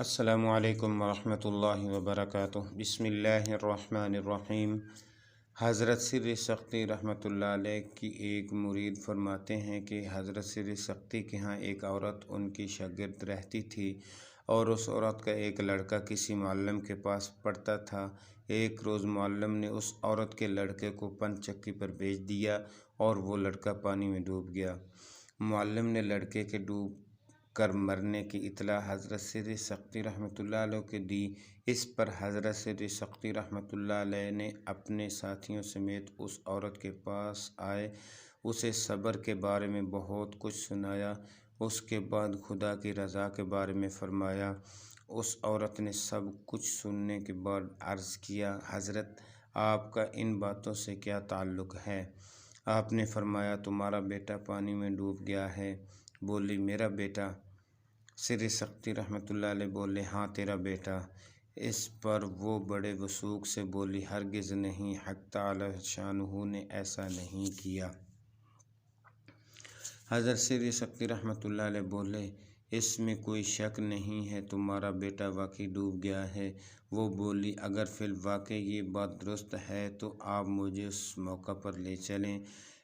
السلام علیکم ورحمۃ اللہ وبرکاتہ۔ بسم اللہ الرحمن الرحیم۔ حضرت سر سختی رحمۃ اللہ علیہ کی ایک مرید فرماتے ہیں کہ حضرت سر سختی کے ہاں ایک عورت ان کی شاگرد رہتی تھی اور اس عورت کا ایک لڑکا کسی معلم کے پاس پڑھتا تھا۔ ایک روز معلم نے اس عورت کے لڑکے کو پن چکی پر بھیج دیا اور وہ لڑکا پانی میں ڈوب گیا۔ معلم نے لڑکے کے ڈوب کر مرنے کی اطلاع حضرت سر سختی رحمۃ اللہ علیہ کو دی۔ اس پر حضرت سر سختی رحمۃ اللہ علیہ نے اپنے ساتھیوں سمیت اس عورت کے پاس آئے، اسے صبر کے بارے میں بہت کچھ سنایا۔ اس کے بعد خدا کی رضا کے بارے میں فرمایا۔ اس عورت نے سب کچھ سننے کے بعد عرض کیا، حضرت آپ کا ان باتوں سے کیا تعلق ہے؟ آپ نے فرمایا، تمہارا بیٹا پانی میں ڈوب گیا ہے۔ بولی، میرا بیٹا؟ سر سختی رحمۃ اللہ علیہ بولے، ہاں تیرا بیٹا۔ اس پر وہ بڑے وثوق سے بولی، ہرگز نہیں، حق تعالی شانہ نے ایسا نہیں کیا۔ حضرت سر سختی رحمۃ اللہ علیہ بولے، اس میں کوئی شک نہیں ہے، تمہارا بیٹا واقعی ڈوب گیا ہے۔ وہ بولی، اگر فی الواقع یہ بات درست ہے تو آپ مجھے اس موقع پر لے چلیں۔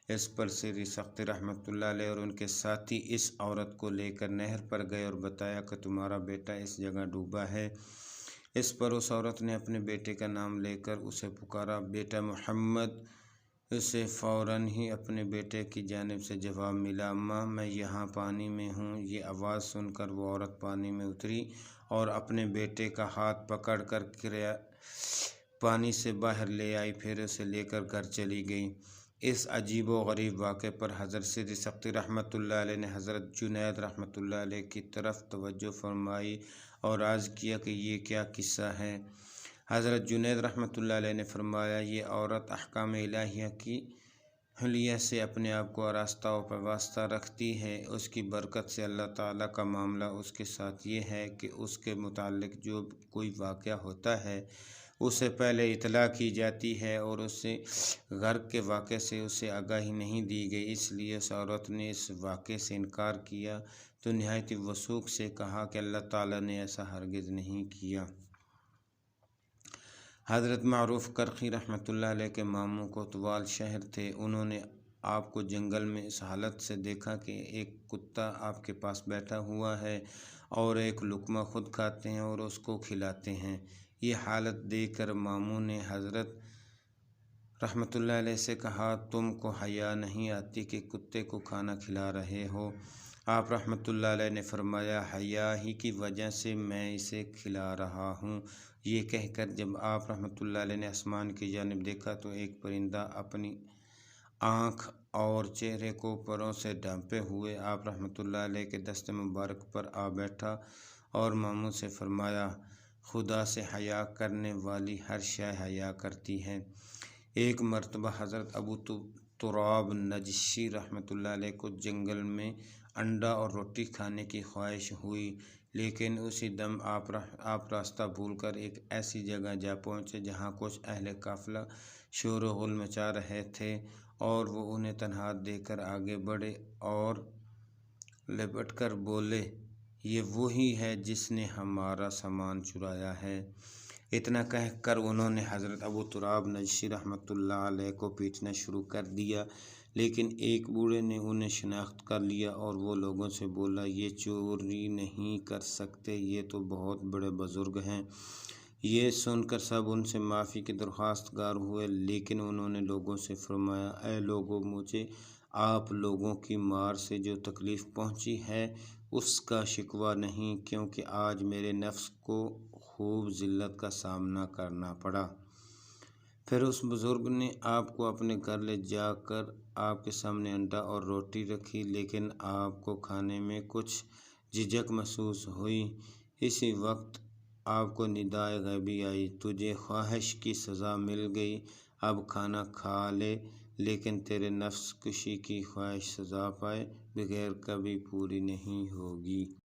اس پر سر سختی رحمۃ اللہ علیہ اور ان کے ساتھی اس عورت کو لے کر نہر پر گئے اور بتایا کہ تمہارا بیٹا اس جگہ ڈوبا ہے۔ اس پر اس عورت نے اپنے بیٹے کا نام لے کر اسے پکارا، بیٹا محمد۔ اسے فوراً ہی اپنے بیٹے کی جانب سے جواب ملا، ماں میں یہاں پانی میں ہوں۔ یہ آواز سن کر وہ عورت پانی میں اتری اور اپنے بیٹے کا ہاتھ پکڑ کر پانی سے باہر لے آئی، پھر اسے لے کر گھر چلی گئی۔ اس عجیب و غریب واقعے پر حضرت سر سختی رحمۃ اللہ علیہ نے حضرت جنید رحمۃ اللہ علیہ کی طرف توجہ فرمائی اور عرض کیا کہ یہ کیا قصہ ہے؟ حضرت جنید رحمۃ اللہ علیہ نے فرمایا، یہ عورت احکام الہیہ کی حلیہ سے اپنے آپ کو آراستہ و پیوستہ رکھتی ہے۔ اس کی برکت سے اللہ تعالیٰ کا معاملہ اس کے ساتھ یہ ہے کہ اس کے متعلق جو کوئی واقعہ ہوتا ہے اسے پہلے اطلاع کی جاتی ہے اور اسے غرق کے واقعے سے اسے آگاہی نہیں دی گئی۔ اس لیے اس عورت نے اس واقعے سے انکار کیا تو نہایت وثوق سے کہا کہ اللہ تعالیٰ نے ایسا ہرگز نہیں کیا۔ حضرت معروف کرخی رحمۃ اللہ علیہ کے ماموں کوتوال شہر تھے۔ انہوں نے آپ کو جنگل میں اس حالت سے دیکھا کہ ایک کتا آپ کے پاس بیٹھا ہوا ہے اور ایک لقمہ خود کھاتے ہیں اور اس کو کھلاتے ہیں۔ یہ حالت دیکھ کر ماموں نے حضرت رحمۃ اللہ علیہ سے کہا، تم کو حیا نہیں آتی کہ کتے کو کھانا کھلا رہے ہو؟ آپ رحمۃ اللہ علیہ نے فرمایا، حیا ہی کی وجہ سے میں اسے کھلا رہا ہوں۔ یہ کہہ کر جب آپ رحمۃ اللہ علیہ نے آسمان کی جانب دیکھا تو ایک پرندہ اپنی آنکھ اور چہرے کو پروں سے ڈھانپے ہوئے آپ رحمۃ اللہ علیہ کے دست مبارک پر آ بیٹھا اور ماموں سے فرمایا، خدا سے حیا کرنے والی ہر شے حیا کرتی ہے۔ ایک مرتبہ حضرت ابو تراب نجشی رحمۃ اللہ علیہ کو جنگل میں انڈا اور روٹی کھانے کی خواہش ہوئی، لیکن اسی دم آپ راستہ بھول کر ایک ایسی جگہ جا پہنچے جہاں کچھ اہل قافلہ شور و غل مچا رہے تھے اور وہ انہیں تنہا دیکھ کر آگے بڑھے اور لپٹ کر بولے، یہ وہی ہے جس نے ہمارا سامان چرایا ہے۔ اتنا کہہ کر انہوں نے حضرت ابو تراب نجشی رحمۃ اللہ علیہ کو پیٹنا شروع کر دیا، لیکن ایک بوڑھے نے انہیں شناخت کر لیا اور وہ لوگوں سے بولا، یہ چوری نہیں کر سکتے، یہ تو بہت بڑے بزرگ ہیں۔ یہ سن کر سب ان سے معافی کی درخواست گار ہوئے، لیکن انہوں نے لوگوں سے فرمایا، اے لوگو، مجھے آپ لوگوں کی مار سے جو تکلیف پہنچی ہے اس کا شکوہ نہیں، کیونکہ آج میرے نفس کو خوب ذلت کا سامنا کرنا پڑا۔ پھر اس بزرگ نے آپ کو اپنے گھر لے جا کر آپ کے سامنے انڈا اور روٹی رکھی، لیکن آپ کو کھانے میں کچھ جھجک محسوس ہوئی۔ اسی وقت آپ کو ندائے غیبی آئی، تجھے خواہش کی سزا مل گئی، اب کھانا کھا لے، لیکن تیرے نفس کشی کی خواہش سزا پائے بغیر کبھی پوری نہیں ہوگی۔